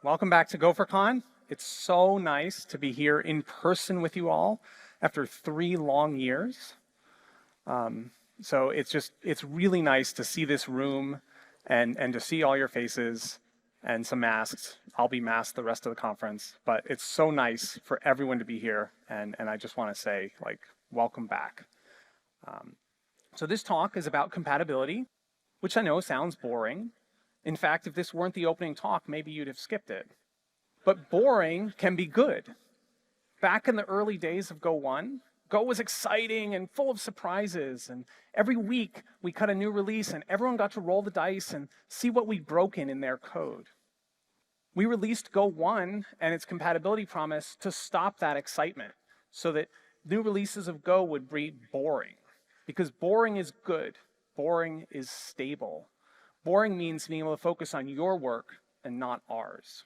Welcome back to GopherCon. It's so nice to be here in person with you all after 3 long years. So it's really nice to see this room and to see all your faces and some masks. I'll be masked the rest of the conference, but it's so nice for everyone to be here. And I just want to say, welcome back. So this talk is about compatibility, which I know sounds boring. In fact, if this weren't the opening talk, maybe you'd have skipped it. But boring can be good. Back in the early days of Go 1, Go was exciting and full of surprises. And every week we cut a new release and everyone got to roll the dice and see what we'd broken in their code. We released Go 1 and its compatibility promise to stop that excitement so that new releases of Go would breed boring. Because boring is good. Boring is stable. Boring means being able to focus on your work and not ours.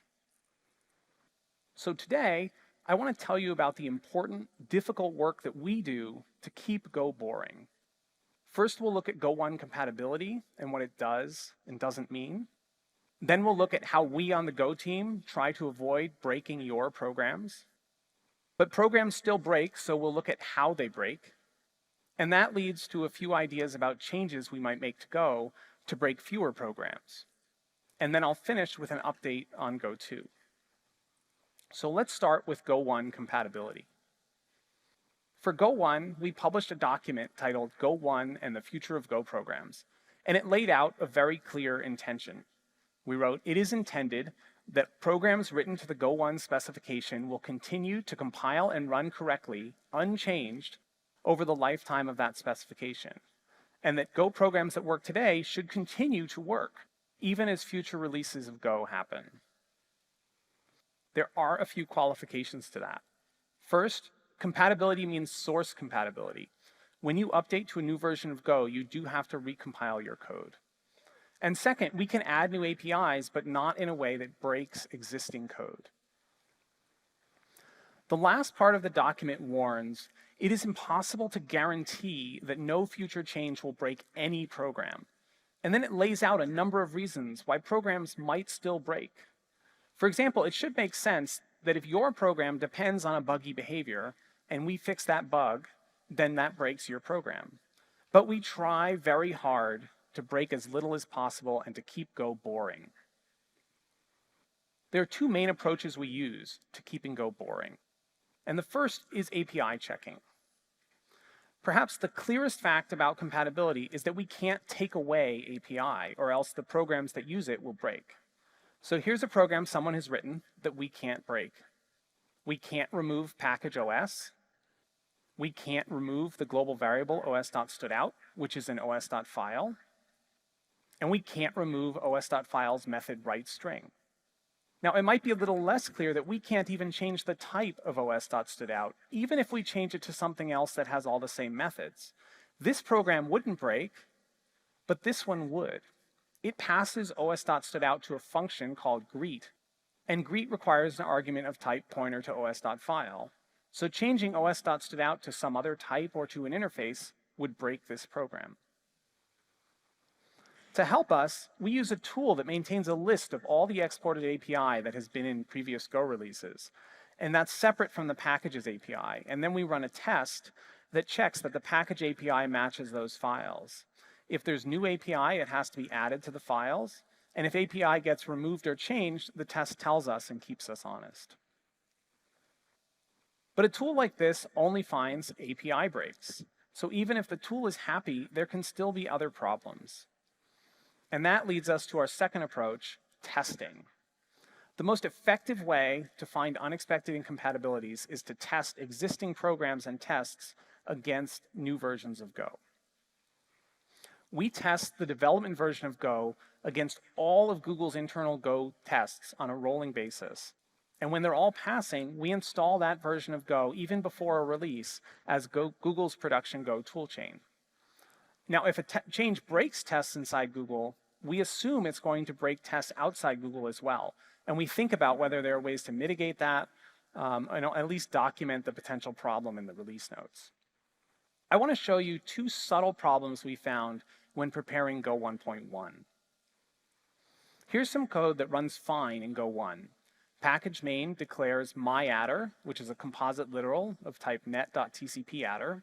So today, I want to tell you about the important, difficult work that we do to keep Go boring. First, we'll look at Go 1 compatibility and what it does and doesn't mean. Then we'll look at how we on the Go team try to avoid breaking your programs. But programs still break, so we'll look at how they break. And that leads to a few ideas about changes we might make to Go to break fewer programs. And then I'll finish with an update on Go 2. So let's start with Go 1 compatibility. For Go 1, we published a document titled Go 1 and the Future of Go Programs, and it laid out a very clear intention. We wrote, it is intended that programs written to the Go 1 specification will continue to compile and run correctly, unchanged, over the lifetime of that specification, and that Go programs that work today should continue to work, even as future releases of Go happen. There are a few qualifications to that. First, compatibility means source compatibility. When you update to a new version of Go, you do have to recompile your code. And second, we can add new APIs, but not in a way that breaks existing code. The last part of the document warns, it is impossible to guarantee that no future change will break any program. And then it lays out a number of reasons why programs might still break. For example, it should make sense that if your program depends on a buggy behavior and we fix that bug, then that breaks your program. But we try very hard to break as little as possible and to keep Go boring. There are two main approaches we use to keeping Go boring. And the first is API checking. Perhaps the clearest fact about compatibility is that we can't take away API, or else the programs that use it will break. So here's a program someone has written that we can't break. We can't remove package OS. We can't remove the global variable os.stoodout, which is an os.file. And we can't remove os.file's method writeString. Now, it might be a little less clear that we can't even change the type of os.stoodout, even if we change it to something else that has all the same methods. This program wouldn't break, but this one would. It passes os.stoodout to a function called greet, and greet requires an argument of type pointer to os.file. So changing os.stoodout to some other type or to an interface would break this program. To help us, we use a tool that maintains a list of all the exported API that has been in previous Go releases. And that's separate from the packages API. And then we run a test that checks that the package API matches those files. If there's new API, it has to be added to the files. And if API gets removed or changed, the test tells us and keeps us honest. But a tool like this only finds API breaks. So even if the tool is happy, there can still be other problems. And that leads us to our second approach, testing. The most effective way to find unexpected incompatibilities is to test existing programs and tests against new versions of Go. We test the development version of Go against all of Google's internal Go tests on a rolling basis. And when they're all passing, we install that version of Go even before a release as Google's production Go toolchain. Now, if a change breaks tests inside Google, we assume it's going to break tests outside Google as well. And we think about whether there are ways to mitigate that, and at least document the potential problem in the release notes. I want to show you two subtle problems we found when preparing Go 1.1. Here's some code that runs fine in Go 1. Package main declares myattr, which is a composite literal of type net.tcpattr.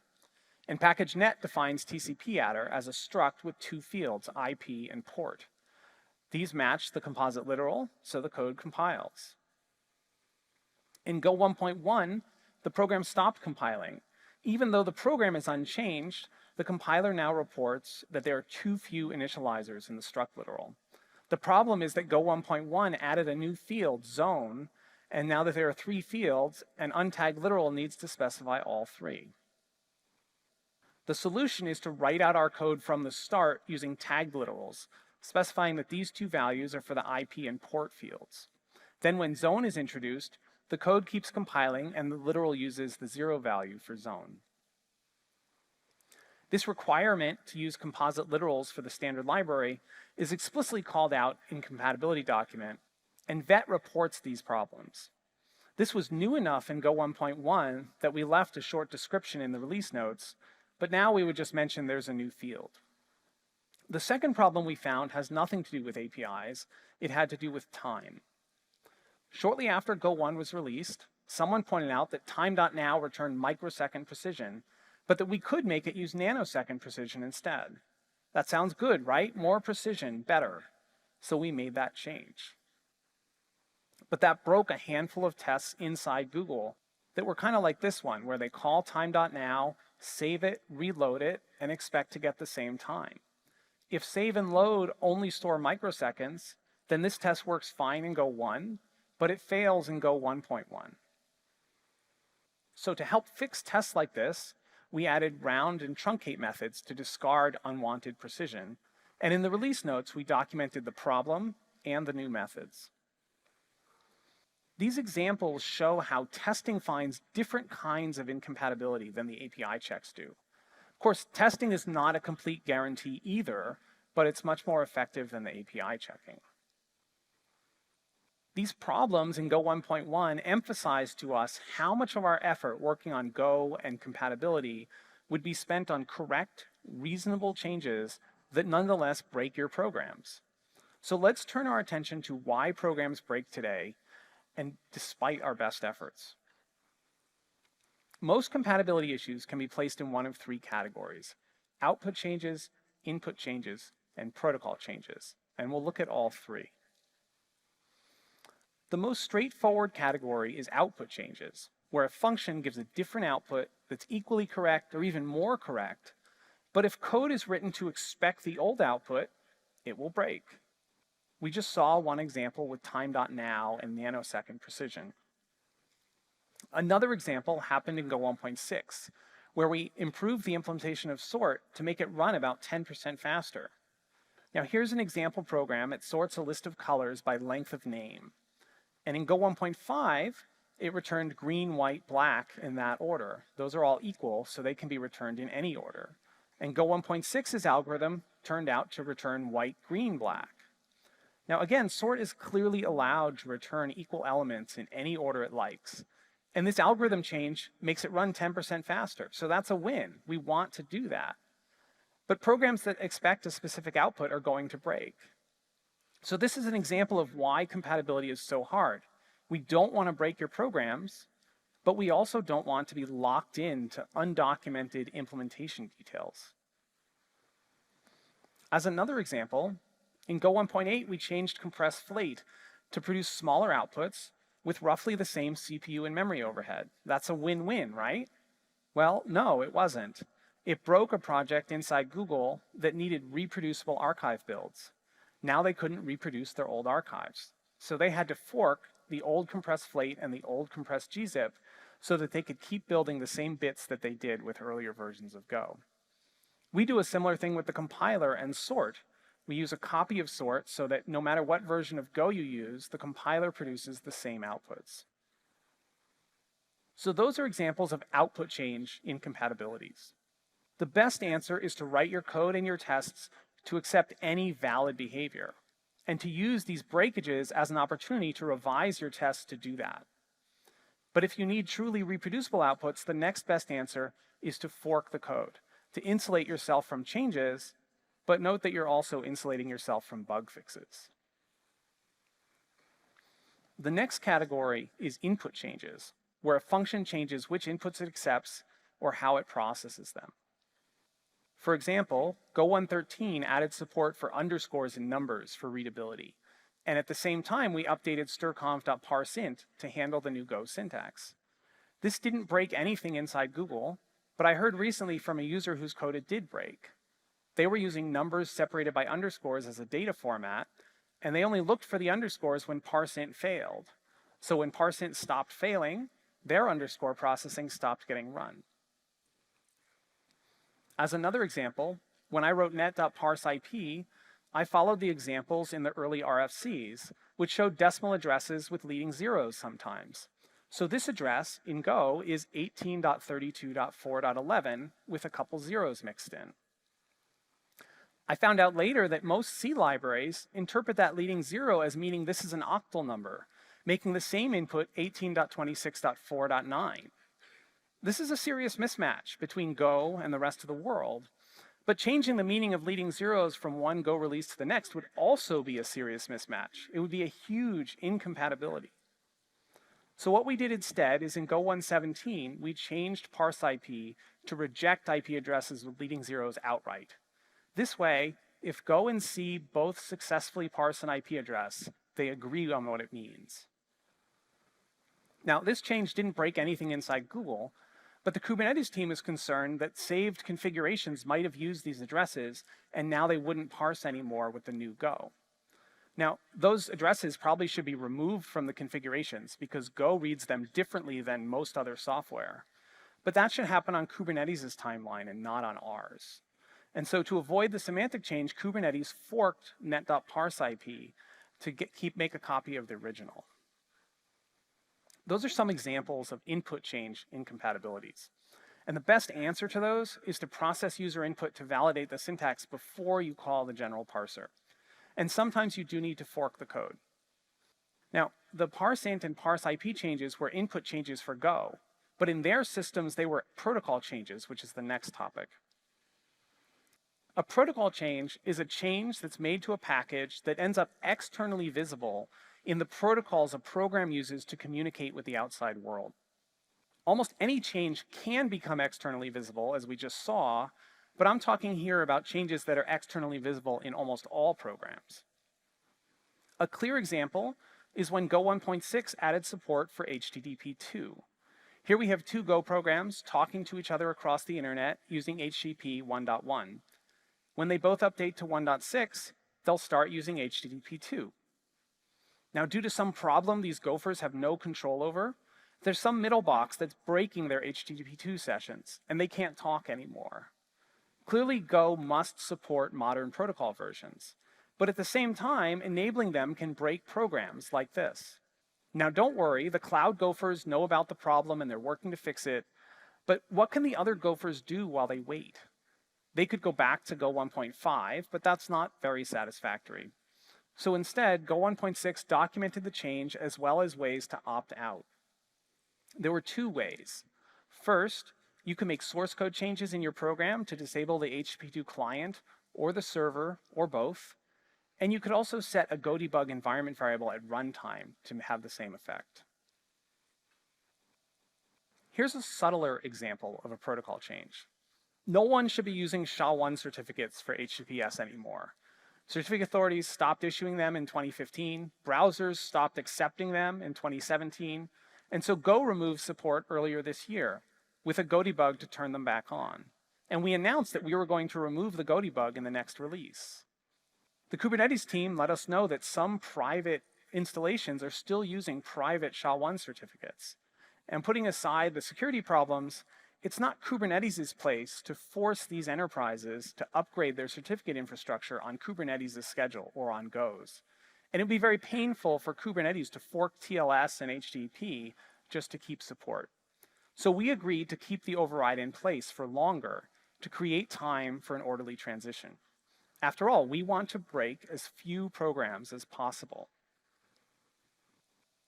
And package net defines tcpattr as a struct with two fields, IP and port. These match the composite literal, so the code compiles. In Go 1.1, the program stopped compiling. Even though the program is unchanged, the compiler now reports that there are too few initializers in the struct literal. The problem is that Go 1.1 added a new field, zone, and now that there are 3 fields, an untagged literal needs to specify all 3. The solution is to write out our code from the start using tagged literals, specifying that these 2 values are for the IP and port fields. Then when zone is introduced, the code keeps compiling and the literal uses the 0 value for zone. This requirement to use composite literals for the standard library is explicitly called out in compatibility document, and vet reports these problems. This was new enough in Go 1.1 that we left a short description in the release notes, but now we would just mention there's a new field. The second problem we found has nothing to do with APIs, it had to do with time. Shortly after Go 1 was released, someone pointed out that time.now returned microsecond precision, but that we could make it use nanosecond precision instead. That sounds good, right? More precision, better. So we made that change. But that broke a handful of tests inside Google that were kind of like this one, where they call time.now, save it, reload it, and expect to get the same time. If save and load only store microseconds, then this test works fine in Go 1, but it fails in Go 1.1. So to help fix tests like this, we added round and truncate methods to discard unwanted precision, and in the release notes, we documented the problem and the new methods. These examples show how testing finds different kinds of incompatibility than the API checks do. Of course, testing is not a complete guarantee either, but it's much more effective than the API checking. These problems in Go 1.1 emphasize to us how much of our effort working on Go and compatibility would be spent on correct, reasonable changes that nonetheless break your programs. So let's turn our attention to why programs break today, and despite our best efforts. Most compatibility issues can be placed in one of 3 categories: output changes, input changes, and protocol changes. And we'll look at all 3. The most straightforward category is output changes, where a function gives a different output that's equally correct or even more correct, but if code is written to expect the old output, it will break. We just saw one example with time.now and nanosecond precision. Another example happened in Go 1.6, where we improved the implementation of sort to make it run about 10% faster. Now here's an example program. It sorts a list of colors by length of name. And in Go 1.5, it returned green, white, black in that order. Those are all equal, so they can be returned in any order. And Go 1.6's algorithm turned out to return white, green, black. Now again, sort is clearly allowed to return equal elements in any order it likes. And this algorithm change makes it run 10% faster, so that's a win. We want to do that. But programs that expect a specific output are going to break. So this is an example of why compatibility is so hard. We don't want to break your programs, but we also don't want to be locked into undocumented implementation details. As another example, in Go 1.8, we changed compressed flate to produce smaller outputs with roughly the same CPU and memory overhead. That's a win-win, right? Well, no, it wasn't. It broke a project inside Google that needed reproducible archive builds. Now they couldn't reproduce their old archives. So they had to fork the old compressed flate and the old compressed gzip so that they could keep building the same bits that they did with earlier versions of Go. We do a similar thing with the compiler and sort. We use a copy of sort so that no matter what version of Go you use, the compiler produces the same outputs. So those are examples of output change incompatibilities. The best answer is to write your code and your tests to accept any valid behavior, and to use these breakages as an opportunity to revise your tests to do that. But if you need truly reproducible outputs, the next best answer is to fork the code, to insulate yourself from changes, but note that you're also insulating yourself from bug fixes. The next category is input changes, where a function changes which inputs it accepts or how it processes them. For example, Go 113 added support for underscores in numbers for readability. And at the same time, we updated strconf.parseInt to handle the new Go syntax. This didn't break anything inside Google, but I heard recently from a user whose code it did break. They were using numbers separated by underscores as a data format, and they only looked for the underscores when parseInt failed. So when parseInt stopped failing, their underscore processing stopped getting run. As another example, when I wrote net.parseIP, I followed the examples in the early RFCs, which showed decimal addresses with leading zeros sometimes. So this address in Go is 18.32.4.11 with a couple zeros mixed in. I found out later that most C libraries interpret that leading zero as meaning this is an octal number, making the same input 18.26.4.9. This is a serious mismatch between Go and the rest of the world, but changing the meaning of leading zeros from one Go release to the next would also be a serious mismatch. It would be a huge incompatibility. So what we did instead is in Go 117, we changed parseIP to reject IP addresses with leading zeros outright. This way, if Go and C both successfully parse an IP address, they agree on what it means. Now, this change didn't break anything inside Google, but the Kubernetes team is concerned that saved configurations might have used these addresses, and now they wouldn't parse anymore with the new Go. Now, those addresses probably should be removed from the configurations because Go reads them differently than most other software. But that should happen on Kubernetes' timeline and not on ours. And so to avoid the semantic change, Kubernetes forked net.parseIP to make a copy of the original. Those are some examples of input change incompatibilities. And the best answer to those is to process user input to validate the syntax before you call the general parser. And sometimes you do need to fork the code. Now, the parseInt and parseIP changes were input changes for Go, but in their systems, they were protocol changes, which is the next topic. A protocol change is a change that's made to a package that ends up externally visible in the protocols a program uses to communicate with the outside world. Almost any change can become externally visible, as we just saw, but I'm talking here about changes that are externally visible in almost all programs. A clear example is when Go 1.6 added support for HTTP2. Here we have two Go programs talking to each other across the internet using HTTP 1.1. When they both update to 1.6, they'll start using HTTP2. Now, due to some problem these Gophers have no control over, there's some middle box that's breaking their HTTP2 sessions, and they can't talk anymore. Clearly, Go must support modern protocol versions, but at the same time, enabling them can break programs like this. Now, don't worry, the cloud Gophers know about the problem and they're working to fix it, but what can the other Gophers do while they wait? They could go back to Go 1.5, but that's not very satisfactory. So instead, Go 1.6 documented the change as well as ways to opt out. There were two ways. First, you can make source code changes in your program to disable the HTTP2 client or the server or both. And you could also set a Go debug environment variable at runtime to have the same effect. Here's a subtler example of a protocol change. No one should be using SHA-1 certificates for HTTPS anymore. Certificate authorities stopped issuing them in 2015, browsers stopped accepting them in 2017, and so Go removed support earlier this year with a Go debug to turn them back on. And we announced that we were going to remove the Go debug in the next release. The Kubernetes team let us know that some private installations are still using private SHA-1 certificates. And putting aside the security problems, it's not Kubernetes' place to force these enterprises to upgrade their certificate infrastructure on Kubernetes' schedule or on Go's. And it would be very painful for Kubernetes to fork TLS and HTTP just to keep support. So we agreed to keep the override in place for longer to create time for an orderly transition. After all, we want to break as few programs as possible.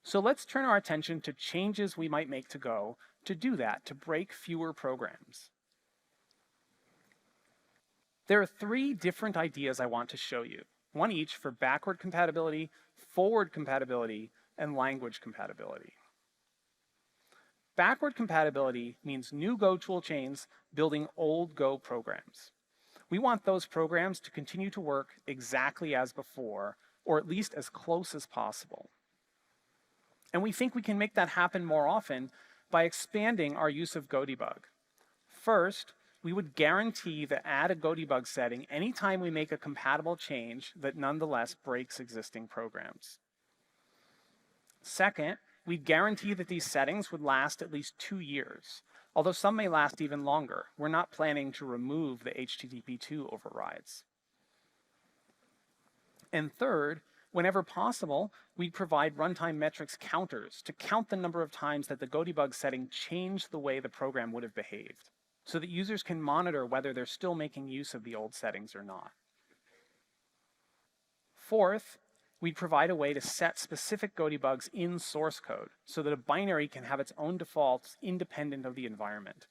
So let's turn our attention to changes we might make to Go to do that, to break fewer programs. There are three different ideas I want to show you, one each for backward compatibility, forward compatibility, and language compatibility. Backward compatibility means new Go toolchains building old Go programs. We want those programs to continue to work exactly as before, or at least as close as possible. And we think we can make that happen more often by expanding our use of GoDebug. First, we would guarantee that add a GoDebug setting anytime we make a compatible change that nonetheless breaks existing programs. Second, we'd guarantee that these settings would last at least 2 years, although some may last even longer. We're not planning to remove the HTTP2 overrides. And third, whenever possible, we'd provide runtime metrics counters to count the number of times that the GoDebug setting changed the way the program would have behaved, so that users can monitor whether they're still making use of the old settings or not. Fourth, we'd provide a way to set specific GoDebugs in source code so that a binary can have its own defaults independent of the environment.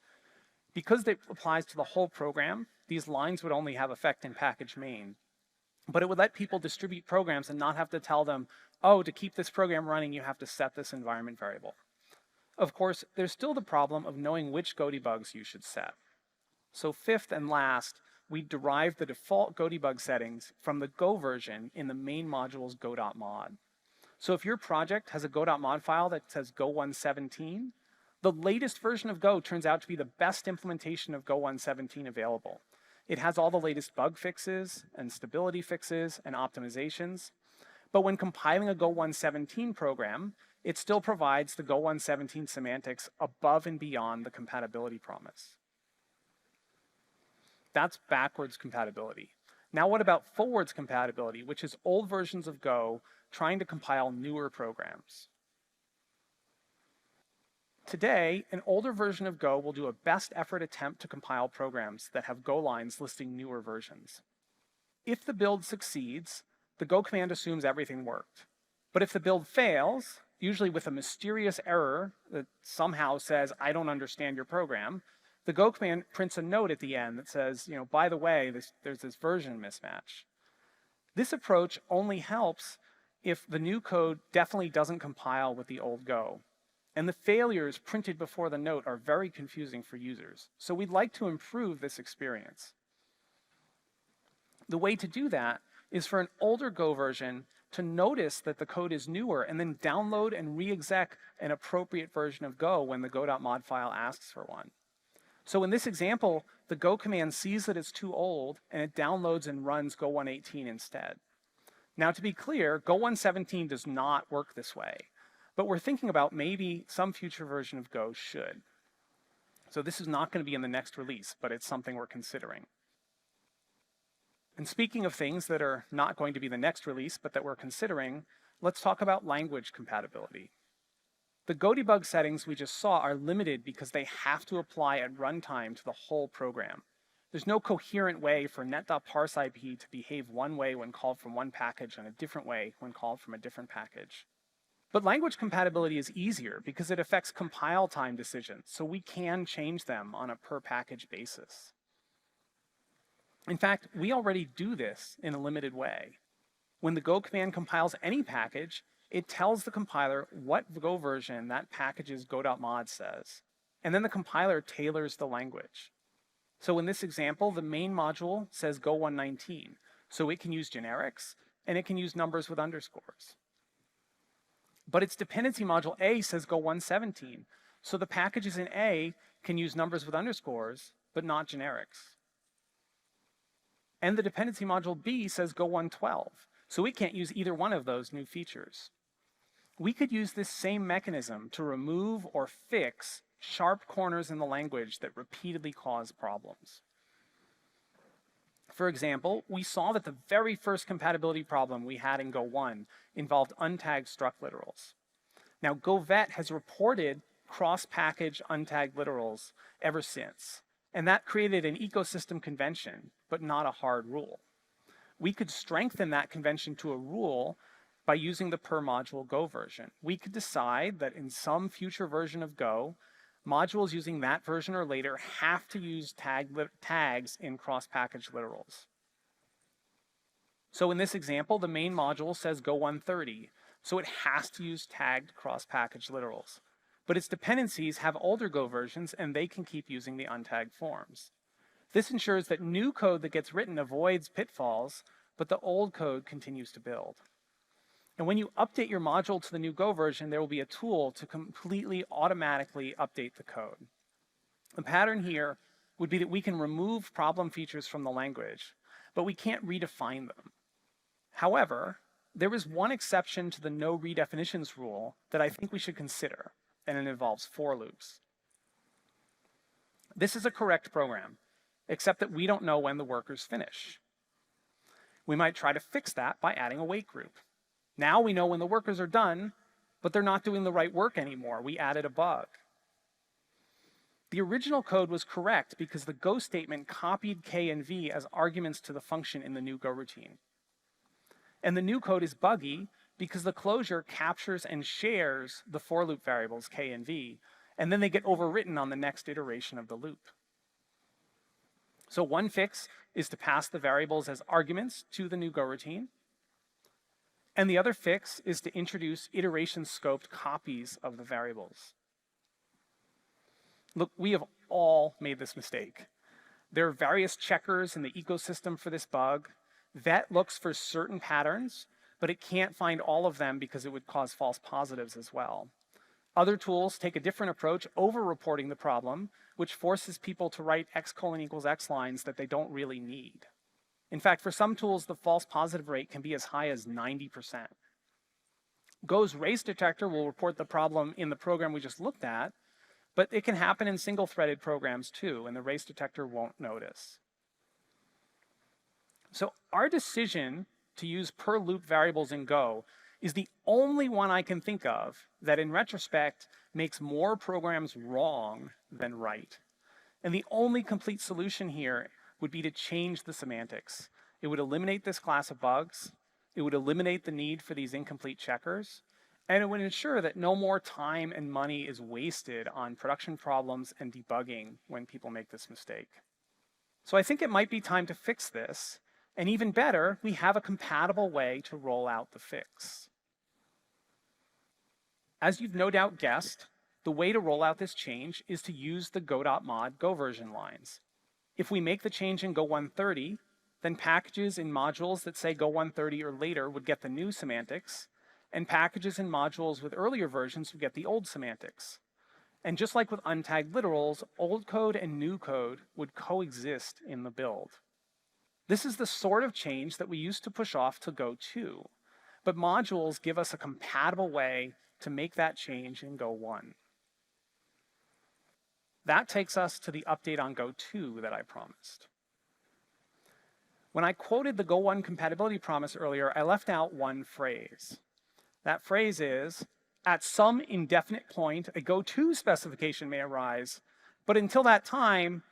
Because it applies to the whole program, these lines would only have effect in package main, but it would let people distribute programs and not have to tell them, oh, to keep this program running, you have to set this environment variable. Of course, there's still the problem of knowing which GoDebugs you should set. So fifth and last, we derive the default GoDebug settings from the Go version in the main module's go.mod. So if your project has a go.mod file that says Go 117, the latest version of Go turns out to be the best implementation of Go 117 available. It has all the latest bug fixes and stability fixes and optimizations. But when compiling a Go 117 program, it still provides the Go 117 semantics above and beyond the compatibility promise. That's backwards compatibility. Now what about forwards compatibility, which is old versions of Go trying to compile newer programs? Today, an older version of Go will do a best effort attempt to compile programs that have Go lines listing newer versions. If the build succeeds, the Go command assumes everything worked. But if the build fails, usually with a mysterious error that somehow says, I don't understand your program, the Go command prints a note at the end that says, by the way, there's this version mismatch. This approach only helps if the new code definitely doesn't compile with the old Go. And the failures printed before the note are very confusing for users. So we'd like to improve this experience. The way to do that is for an older Go version to notice that the code is newer and then download and re-exec an appropriate version of Go when the go.mod file asks for one. So in this example, the Go command sees that it's too old and it downloads and runs Go 118 instead. Now to be clear, Go 117 does not work this way, but we're thinking about maybe some future version of Go should. So this is not going to be in the next release, but it's something we're considering. And speaking of things that are not going to be the next release, but that we're considering, let's talk about language compatibility. The GoDebug settings we just saw are limited because they have to apply at runtime to the whole program. There's no coherent way for net.parseIP to behave one way when called from one package and a different way when called from a different package. But language compatibility is easier because it affects compile time decisions, so we can change them on a per package basis. In fact, we already do this in a limited way. When the Go command compiles any package, it tells the compiler what Go version that package's go.mod says, and then the compiler tailors the language. So in this example, the main module says Go 119, so it can use generics, and it can use numbers with underscores. But its dependency module A says Go 117, so the packages in A can use numbers with underscores, but not generics. And the dependency module B says Go 112, so we can't use either one of those new features. We could use this same mechanism to remove or fix sharp corners in the language that repeatedly cause problems. For example, we saw that the very first compatibility problem we had in Go 1 involved untagged struct literals. Now, GoVet has reported cross-package untagged literals ever since, and that created an ecosystem convention, but not a hard rule. We could strengthen that convention to a rule by using the per module Go version. We could decide that in some future version of Go, modules using that version or later have to use tags in cross-package literals. So in this example, the main module says Go 130, so it has to use tagged cross-package literals. But its dependencies have older Go versions, and they can keep using the untagged forms. This ensures that new code that gets written avoids pitfalls, but the old code continues to build. And when you update your module to the new Go version, there will be a tool to completely automatically update the code. The pattern here would be that we can remove problem features from the language, but we can't redefine them. However, there is one exception to the no redefinitions rule that I think we should consider, and it involves for loops. This is a correct program, except that we don't know when the workers finish. We might try to fix that by adding a wait group. Now we know when the workers are done, but they're not doing the right work anymore. We added a bug. The original code was correct because the Go statement copied K and V as arguments to the function in the new Go routine. And the new code is buggy because the closure captures and shares the for loop variables K and V, and then they get overwritten on the next iteration of the loop. So one fix is to pass the variables as arguments to the new Go routine. And the other fix is to introduce iteration-scoped copies of the variables. Look, we have all made this mistake. There are various checkers in the ecosystem for this bug. Vet looks for certain patterns, but it can't find all of them because it would cause false positives as well. Other tools take a different approach, over-reporting the problem, which forces people to write x:=x lines that they don't really need. In fact, for some tools, the false positive rate can be as high as 90%. Go's race detector will report the problem in the program we just looked at, but it can happen in single-threaded programs too, and the race detector won't notice. So our decision to use per loop variables in Go is the only one I can think of that in retrospect makes more programs wrong than right. And the only complete solution here would be to change the semantics. It would eliminate this class of bugs, it would eliminate the need for these incomplete checkers, and it would ensure that no more time and money is wasted on production problems and debugging when people make this mistake. So I think it might be time to fix this, and even better, we have a compatible way to roll out the fix. As you've no doubt guessed, the way to roll out this change is to use the go.mod Go version lines. If we make the change in Go 130, then packages in modules that say Go 130 or later would get the new semantics, and packages in modules with earlier versions would get the old semantics. And just like with untagged literals, old code and new code would coexist in the build. This is the sort of change that we used to push off to Go 2, but modules give us a compatible way to make that change in Go 1. That takes us to the update on Go 2 that I promised. When I quoted the Go 1 compatibility promise earlier, I left out one phrase. That phrase is, at some indefinite point, a Go 2 specification may arise, but until that time,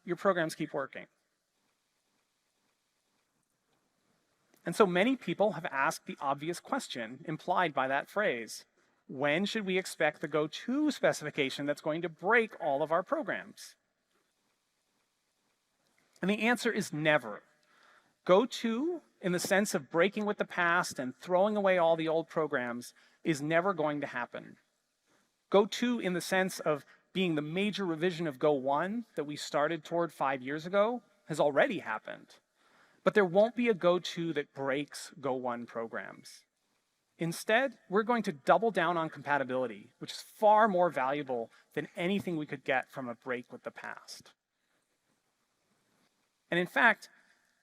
your programs keep working. And so many people have asked the obvious question implied by that phrase. When should we expect the Go 2 specification that's going to break all of our programs? And the answer is never. Go 2, in the sense of breaking with the past and throwing away all the old programs, is never going to happen. Go 2, in the sense of being the major revision of Go 1 that we started toward 5 years ago, has already happened. But there won't be a Go 2 that breaks Go 1 programs. Instead, we're going to double down on compatibility, which is far more valuable than anything we could get from a break with the past. And in fact,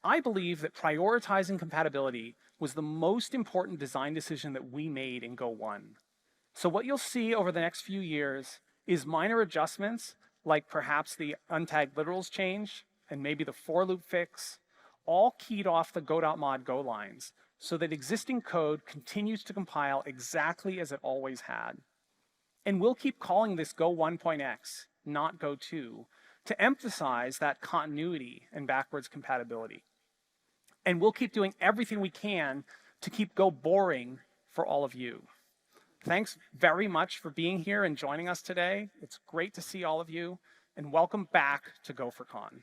I believe that prioritizing compatibility was the most important design decision that we made in Go 1. So what you'll see over the next few years is minor adjustments, like perhaps the untagged literals change, and maybe the for loop fix, all keyed off the go.mod Go lines, so that existing code continues to compile exactly as it always had. And we'll keep calling this Go 1.x, not Go 2, to emphasize that continuity and backwards compatibility. And we'll keep doing everything we can to keep Go boring for all of you. Thanks very much for being here and joining us today. It's great to see all of you, and welcome back to GopherCon.